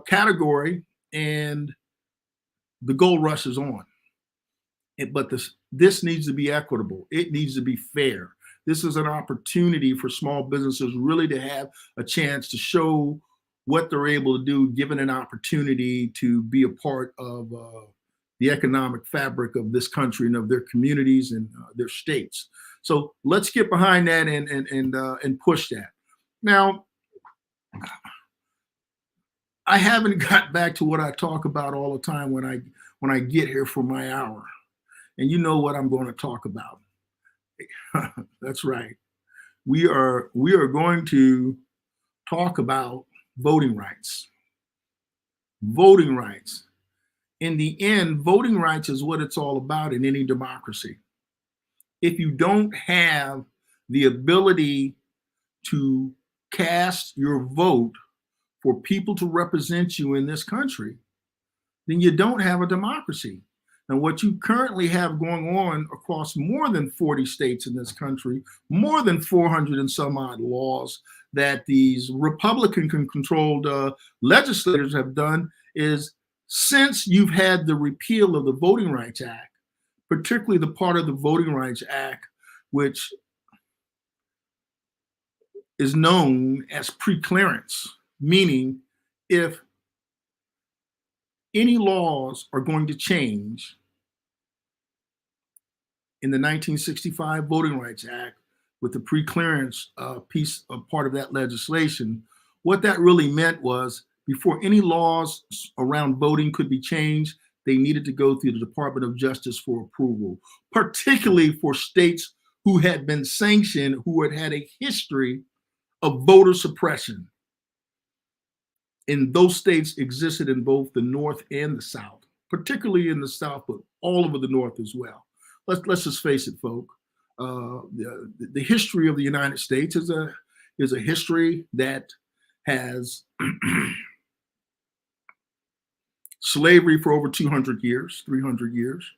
category, and the gold rush is on. But this needs to be equitable. It needs to be fair. This is an opportunity for small businesses really to have a chance to show what they're able to do, given an opportunity to be a part of the economic fabric of this country and of their communities and their states. So let's get behind that and push that. Now, I haven't got back to what I talk about all the time when I get here for my hour, and you know what I'm going to talk about. That's right. We are going to talk about voting rights. Voting rights. In the end, voting rights is what it's all about in any democracy. If you don't have the ability to cast your vote for people to represent you in this country, then you don't have a democracy. And what you currently have going on across more than 40 states in this country, more than 400 and some odd laws that these Republican-controlled legislators have done, is since you've had the repeal of the Voting Rights Act, particularly the part of the Voting Rights Act which is known as preclearance, meaning if any laws are going to change in the 1965 Voting Rights Act with the preclearance piece of part of that legislation, what that really meant was before any laws around voting could be changed, they needed to go through the Department of Justice for approval, particularly for states who had been sanctioned, who had had a history of voter suppression. And those states existed in both the North and the South, particularly in the South, but all over the North as well. Let's just face it, folk. The history of the United States is a history that has slavery for over 200 years, 300 years.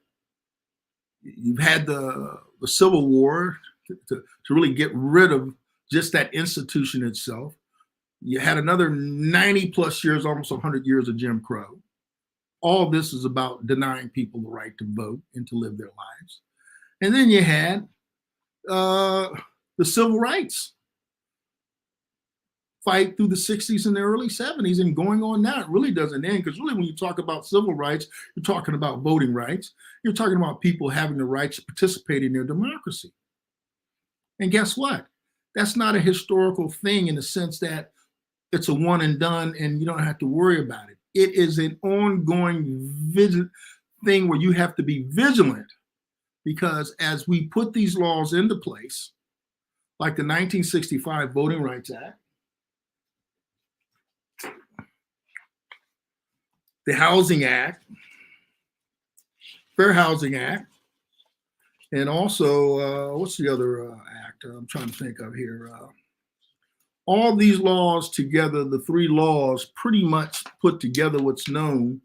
You've had the Civil War to really get rid of just that institution itself. You had another 90 plus years, almost 100 years of Jim Crow. All this is about denying people the right to vote and to live their lives. And then you had the civil rights fight through the 60s and the early 70s and going on now. It really doesn't end, because really when you talk about civil rights, you're talking about voting rights. You're talking about people having the right to participate in their democracy. And guess what? That's not a historical thing in the sense that it's a one and done and you don't have to worry about it. It is an ongoing thing where you have to be vigilant, because as we put these laws into place, like the 1965 Voting Rights Act, the Housing Act, Fair Housing Act, and also, what's the other act I'm trying to think of here? All these laws together, the three laws pretty much put together what's known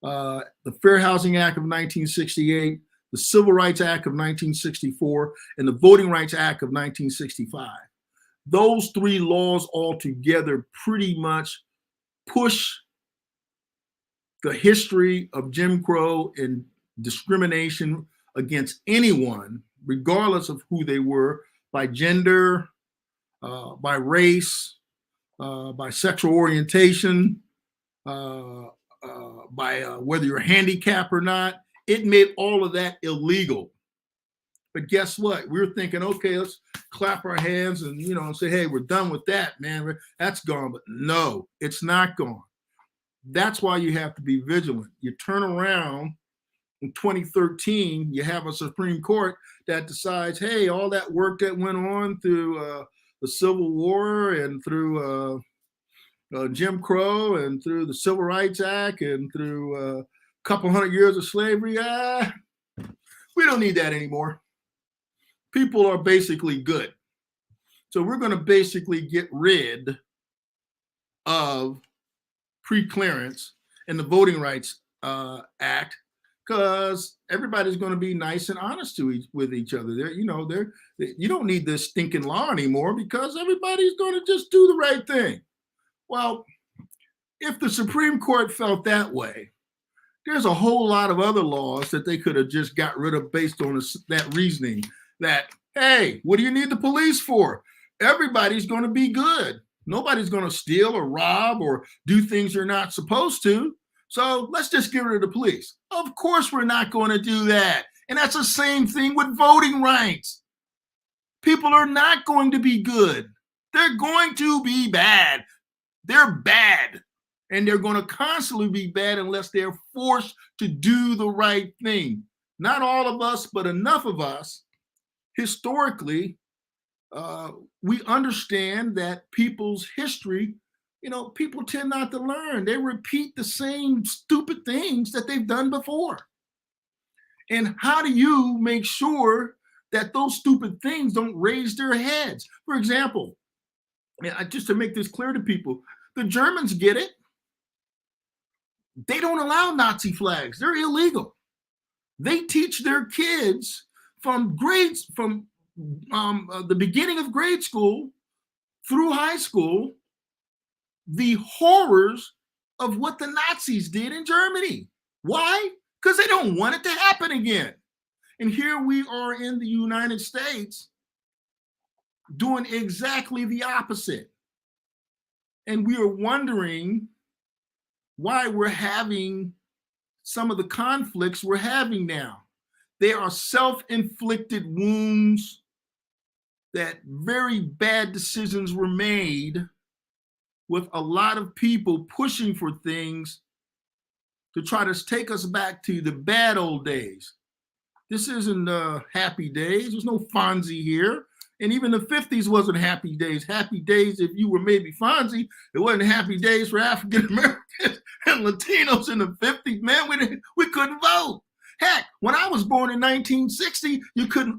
the Fair Housing Act of 1968, the Civil Rights Act of 1964, and the Voting Rights Act of 1965. Those three laws all together pretty much push the history of Jim Crow and discrimination against anyone, regardless of who they were, by gender, by race, by sexual orientation, by whether you're handicapped or not. It made all of that illegal. But guess what? We were thinking, okay, let's clap our hands and, and say, hey, we're done with that, man. That's gone. But no, it's not gone. That's why you have to be vigilant. You turn around in 2013, you have a Supreme Court that decides, hey, all that work that went on through the Civil War and through Jim Crow and through the Civil Rights Act and through a couple hundred years of slavery, we don't need that anymore. People are basically good. So we're going to basically get rid of pre-clearance in the Voting Rights Act, because everybody's going to be nice and honest with each other. You don't need this stinking law anymore because everybody's going to just do the right thing. Well, if the Supreme Court felt that way, there's a whole lot of other laws that they could have just got rid of based on that reasoning that, hey, what do you need the police for? Everybody's going to be good. Nobody's going to steal or rob or do things they're not supposed to. So let's just get rid of the police. Of course, we're not going to do that. And that's the same thing with voting rights. People are not going to be good. They're going to be bad. They're bad. And they're going to constantly be bad unless they're forced to do the right thing. Not all of us, but enough of us, historically, we understand that people's history, people tend not to learn. They repeat the same stupid things that they've done before. And how do you make sure that those stupid things don't raise their heads? For example, just to make this clear to people, the Germans get it. They don't allow Nazi flags. They're illegal. They teach their kids from the beginning of grade school through high school the horrors of what the Nazis did in Germany. Why? Because they don't want it to happen again. And here we are in the United States doing exactly the opposite. And we are wondering why we're having some of the conflicts we're having now. They are self-inflicted wounds that very bad decisions were made with a lot of people pushing for things to try to take us back to the bad old days. This isn't happy days. There's no Fonzie here. And even the 50s wasn't happy days. Happy days if you were maybe Fonzie. It wasn't happy days for African Americans and Latinos in the 50s. Man, we couldn't vote. Heck, when I was born in 1960,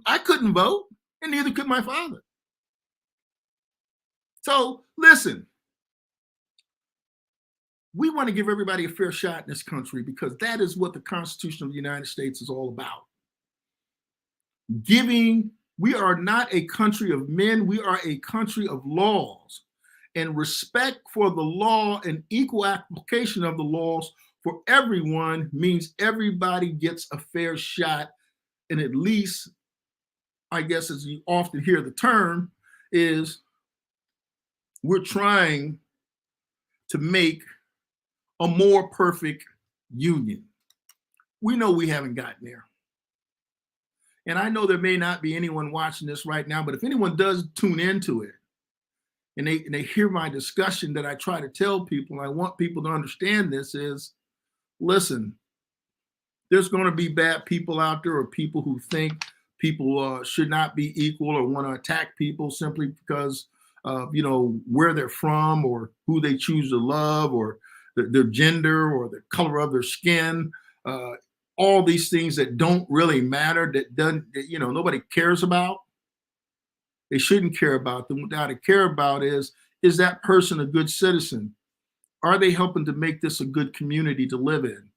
I couldn't vote, and neither could my father. So listen, We want to give everybody a fair shot in this country because that is what the Constitution of the United States is all about. We are not a country of men, we are a country of laws. And respect for the law and equal application of the laws for everyone means everybody gets a fair shot. And at least, I guess, as you often hear the term, is we're trying to make a more perfect union. We know we haven't gotten there. And I know there may not be anyone watching this right now, but if anyone does tune into it and they hear my discussion that I try to tell people, and I want people to understand this is, listen, there's going to be bad people out there or people who think people should not be equal or want to attack people simply because of, where they're from or who they choose to love or their gender or the color of their skin. All these things that don't really matter, that nobody cares about. They shouldn't care about them. What they care about is that person a good citizen? Are they helping to make this a good community to live in?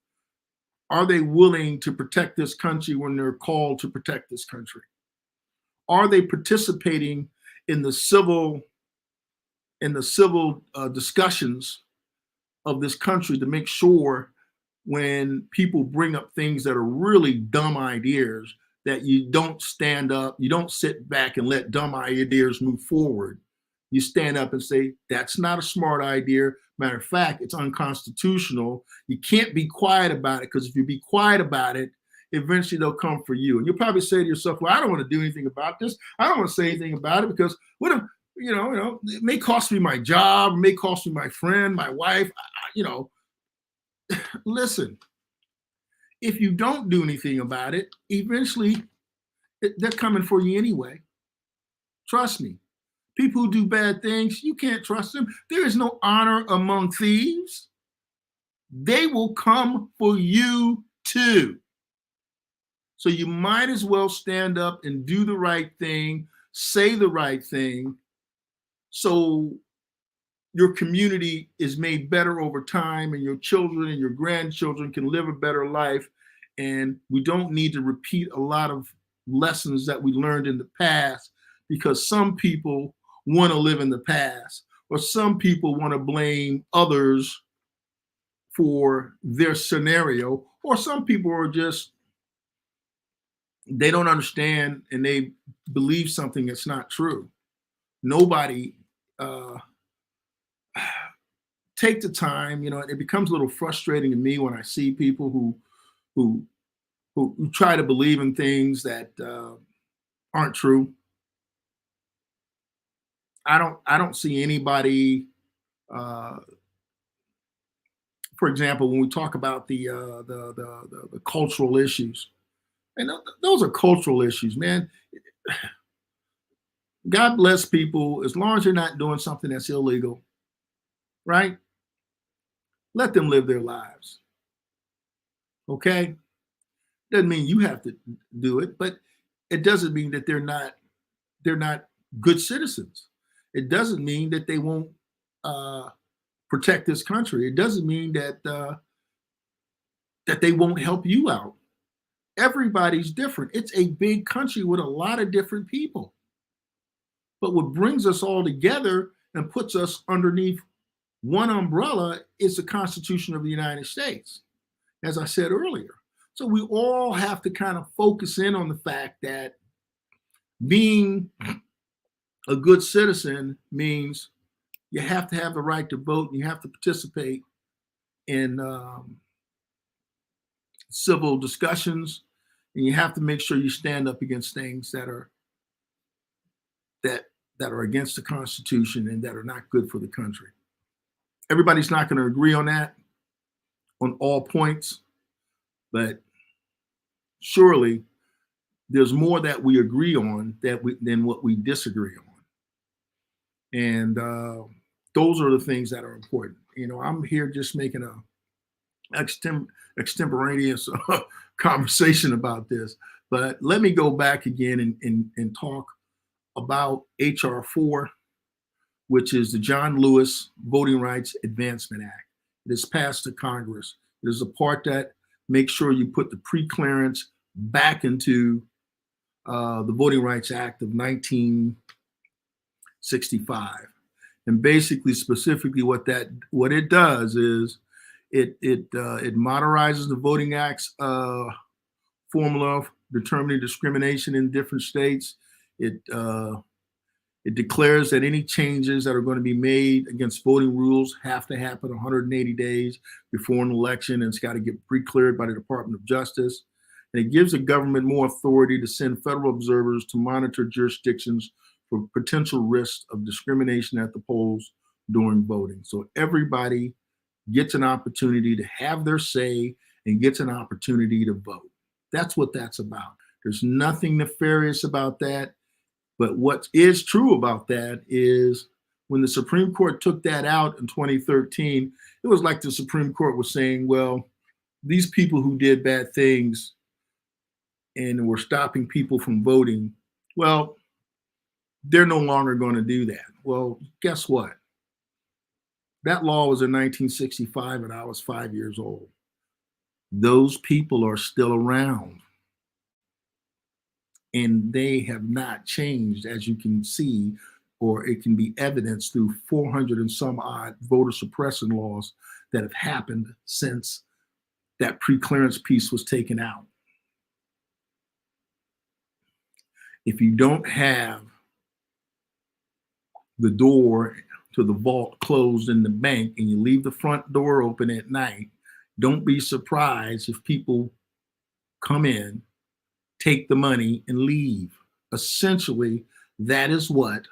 Are they willing to protect this country when they're called to protect this country? Are they participating in the civil discussions of this country to make sure when people bring up things that are really dumb ideas, that you don't stand up, you don't sit back and let dumb ideas move forward. You stand up and say, that's not a smart idea. Matter of fact, it's unconstitutional. You can't be quiet about it, because if you be quiet about it, eventually they'll come for you. And you'll probably say to yourself, well, I don't want to do anything about this. I don't want to say anything about it because what if, it may cost me my job, it may cost me my friend, my wife, Listen, if you don't do anything about it, eventually they're coming for you anyway. Trust me. People who do bad things, you can't trust them. There is no honor among thieves. They will come for you too. So you might as well stand up and do the right thing, say the right thing, so your community is made better over time and your children and your grandchildren can live a better life. And we don't need to repeat a lot of lessons that we learned in the past, because some people want to live in the past, or some people want to blame others for their scenario, or some people are just, they don't understand and they believe something that's not true. Nobody take the time. It becomes a little frustrating to me when I see people who try to believe in things that aren't true. I don't see anybody. For example, when we talk about the cultural issues, and those are cultural issues, man. God bless people as long as they're not doing something that's illegal, right? Let them live their lives. Okay? Doesn't mean you have to do it, but it doesn't mean that they're not good citizens. It doesn't mean that they won't protect this country. It doesn't mean that they won't help you out. Everybody's different. It's a big country with a lot of different people. But what brings us all together and puts us underneath one umbrella is the Constitution of the United States, as I said earlier. So we all have to kind of focus in on the fact that being a good citizen means you have to have the right to vote, and you have to participate in civil discussions, and you have to make sure you stand up against things that are against the Constitution and that are not good for the country. Everybody's not going to agree on that on all points, but surely there's more that we agree on than what we disagree on. And those are the things that are important. I'm here just making a extemporaneous conversation about this, but let me go back again and talk about HR 4, which is the John Lewis Voting Rights Advancement Act. It is passed to Congress. It is a part that makes sure you put the pre-clearance back into the Voting Rights Act of 1965. And basically, specifically, what it does is it modernizes the Voting Act's formula determining discrimination in different states. It declares that any changes that are going to be made against voting rules have to happen 180 days before an election, and it's got to get pre-cleared by the Department of Justice. And it gives the government more authority to send federal observers to monitor jurisdictions for potential risks of discrimination at the polls during voting. So everybody gets an opportunity to have their say and gets an opportunity to vote. That's what that's about. There's nothing nefarious about that. But what is true about that is when the Supreme Court took that out in 2013, it was like the Supreme Court was saying, well, these people who did bad things and were stopping people from voting, well, they're no longer going to do that. Well, guess what? That law was in 1965 and I was 5 years old. Those people are still around. And they have not changed, as you can see, or it can be evidenced through 400 and some odd voter suppression laws that have happened since that pre-clearance piece was taken out. If you don't have the door to the vault closed in the bank and you leave the front door open at night, don't be surprised if people come in, take the money, and leave. Essentially, that is what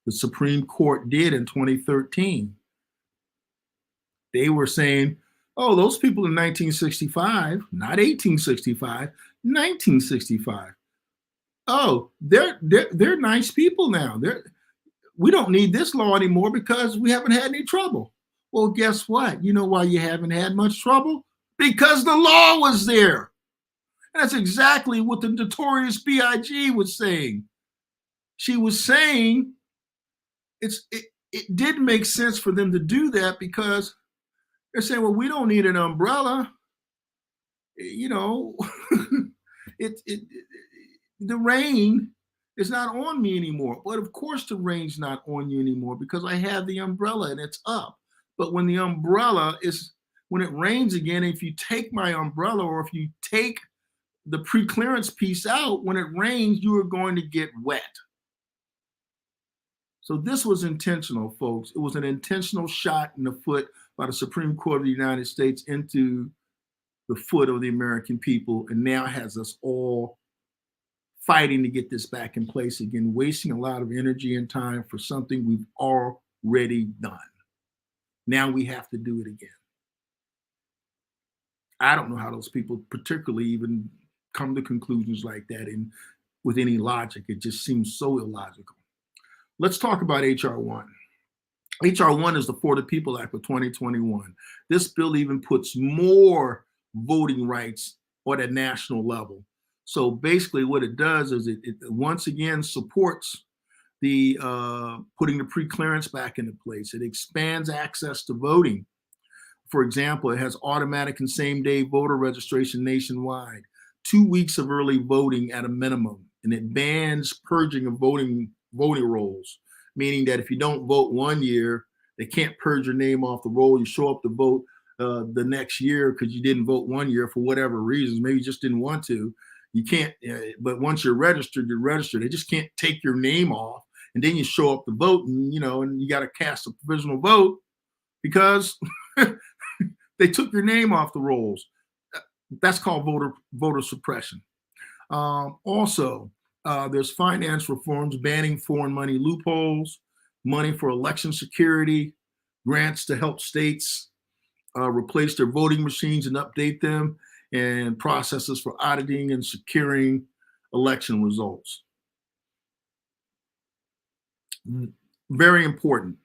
the Supreme Court did in 2013. They were saying, oh, those people in 1965, not 1865, 1965. Oh, they're nice people now. We don't need this law anymore because we haven't had any trouble. Well, guess what? You know why you haven't had much trouble? Because the law was there. And that's exactly what the notorious B.I.G. was saying. She was saying it didn't make sense for them to do that because they're saying, well, we don't need an umbrella. You know, the rain is not on me anymore. But of course the rain's not on you anymore because I have the umbrella and it's up. But when the umbrella when it rains again, if you take my umbrella or if you take the pre-clearance piece out, when it rains, you are going to get wet. So this was intentional, folks. It was an intentional shot in the foot by the Supreme Court of the United States into the foot of the American people, and now has us all fighting to get this back in place again, wasting a lot of energy and time for something we've already done. Now we have to do it again. I don't know how those people particularly even come to conclusions like that and with any logic. It just seems so illogical. Let's talk about H.R. 1. H.R. 1 is the For the People Act of 2021. This bill even puts more voting rights on a national level. So basically what it does is it once again supports the putting the pre-clearance back into place. It expands access to voting. For example, it has automatic and same-day voter registration nationwide, 2 weeks of early voting at a minimum, and it bans purging of voting rolls, meaning that if you don't vote 1 year, they can't purge your name off the roll. You show up to vote the next year because you didn't vote 1 year for whatever reasons. Maybe you just didn't want to. You can't, but once you're registered, you're registered. They just can't take your name off, and then you show up to vote, and you got to cast a provisional vote because they took your name off the rolls. That's called voter suppression. Also, there's finance reforms banning foreign money loopholes, money for election security, grants to help states replace their voting machines and update them, and processes for auditing and securing election results. Very important,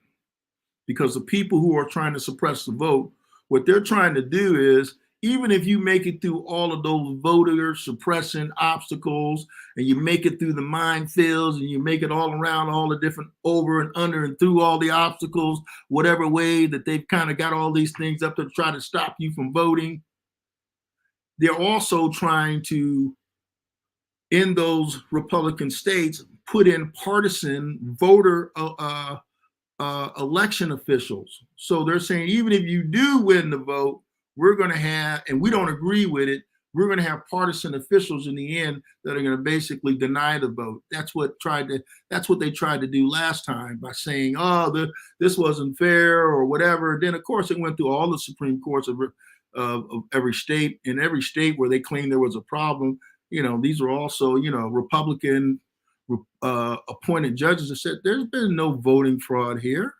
because the people who are trying to suppress the vote, what they're trying to do is even if you make it through all of those voter suppression obstacles, and you make it through the minefields, and you make it all around all the different over and under and through all the obstacles, whatever way that they've kind of got all these things up to try to stop you from voting, they're also trying to, in those Republican states, put in partisan voter election officials. So they're saying, even if you do win the vote, we're going to have, and we don't agree with it, we're going to have partisan officials in the end that are going to basically deny the vote. That's what they tried to do last time by saying, oh, this wasn't fair or whatever. Then of course it went through all the Supreme Courts of every state. In every state where they claimed there was a problem, these are also, Republican appointed judges that said there's been no voting fraud here.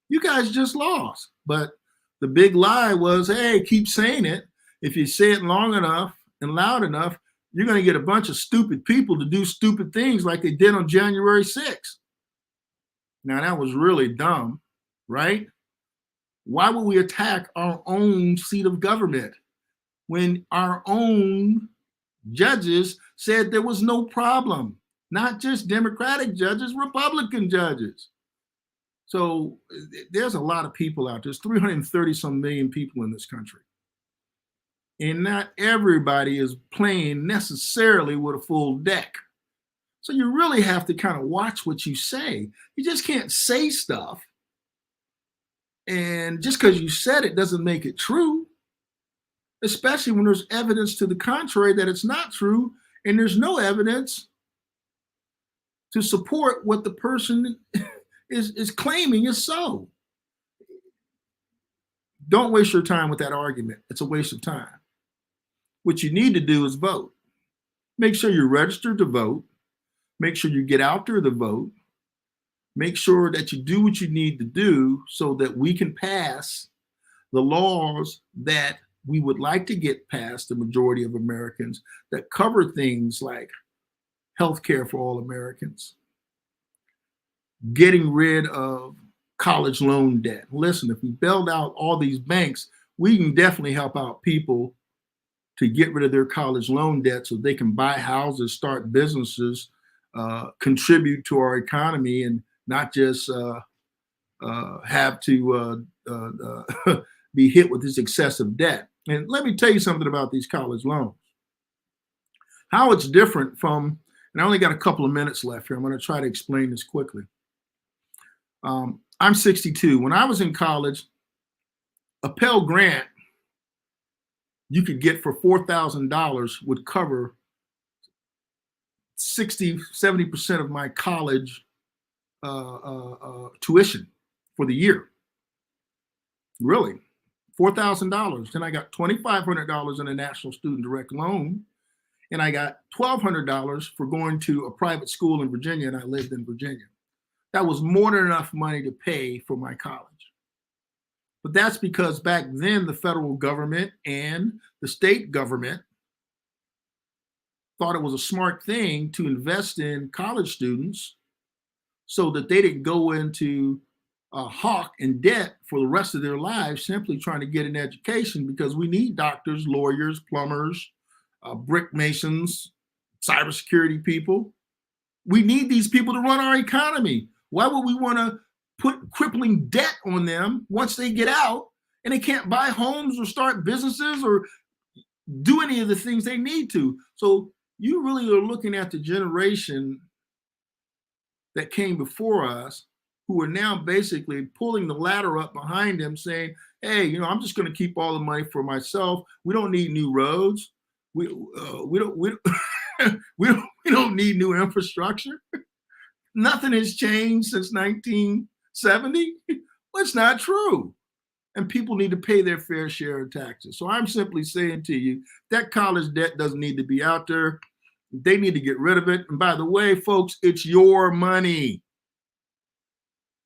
You guys just lost. But the big lie was, hey, keep saying it. If you say it long enough and loud enough, you're going to get a bunch of stupid people to do stupid things like they did on January 6th. Now, that was really dumb, right? Why would we attack our own seat of government when our own judges said there was no problem? Not just Democratic judges, Republican judges. So there's a lot of people out there. There's 330 some million people in this country. And not everybody is playing necessarily with a full deck. So you really have to kind of watch what you say. You just can't say stuff. And just because you said it doesn't make it true, especially when there's evidence to the contrary that it's not true, and there's no evidence to support what the person is claiming is so. Don't waste your time with that argument. It's a waste of time. What you need to do is vote. Make sure you're registered to vote. Make sure you get out there to vote. Make sure that you do what you need to do so that we can pass the laws that we would like to get past the majority of Americans that cover things like health care for all Americans, getting rid of college loan debt. Listen, if we bailed out all these banks, we can definitely help out people to get rid of their college loan debt so they can buy houses, start businesses, contribute to our economy, and not just have to be hit with this excessive debt. And let me tell you something about these college loans. How it's different from, and I only got a couple of minutes left here. I'm going to try to explain this quickly. I'm 62. When I was in college, a Pell Grant you could get for $4,000 would cover 70% of my college tuition for the year. Really, $4,000. Then I got $2,500 in a National Student Direct Loan, and I got $1,200 for going to a private school in Virginia, and I lived in Virginia. That was more than enough money to pay for my college. But that's because back then the federal government and the state government thought it was a smart thing to invest in college students so that they didn't go into hawk and debt for the rest of their lives simply trying to get an education, because we need doctors, lawyers, plumbers, brick masons, cybersecurity people. We need these people to run our economy. Why would we want to put crippling debt on them once they get out and they can't buy homes or start businesses or do any of the things they need to? So you really are looking at the generation that came before us, who are now basically pulling the ladder up behind them saying, hey, I'm just going to keep all the money for myself. We don't need new roads. We don't need new infrastructure. Nothing has changed since 1970. Well, it's not true. And people need to pay their fair share of taxes. So I'm simply saying to you, that college debt doesn't need to be out there. They need to get rid of it. And by the way, folks, it's your money.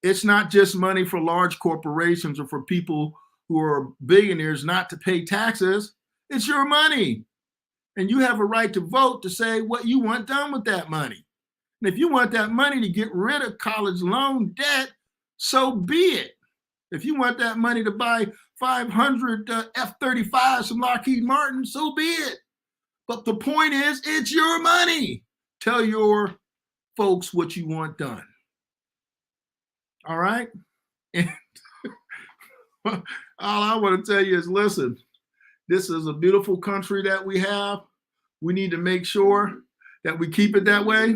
It's not just money for large corporations or for people who are billionaires not to pay taxes. It's your money. And you have a right to vote to say what you want done with that money. And if you want that money to get rid of college loan debt, so be it. If you want that money to buy 500 F-35s from Lockheed Martin, so be it. But the point is, it's your money. Tell your folks what you want done. All right? And all I want to tell you is, listen, this is a beautiful country that we have. We need to make sure that we keep it that way.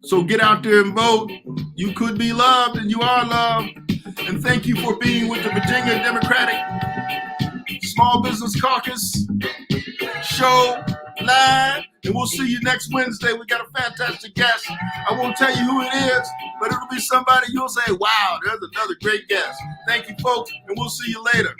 So get out there and vote. You could be loved, and you are loved. And thank you for being with the Virginia Democratic Small Business Caucus show live. And we'll see you next Wednesday. We got a fantastic guest. I won't tell you who it is, but it'll be somebody you'll say, wow, there's another great guest. Thank you, folks, and we'll see you later.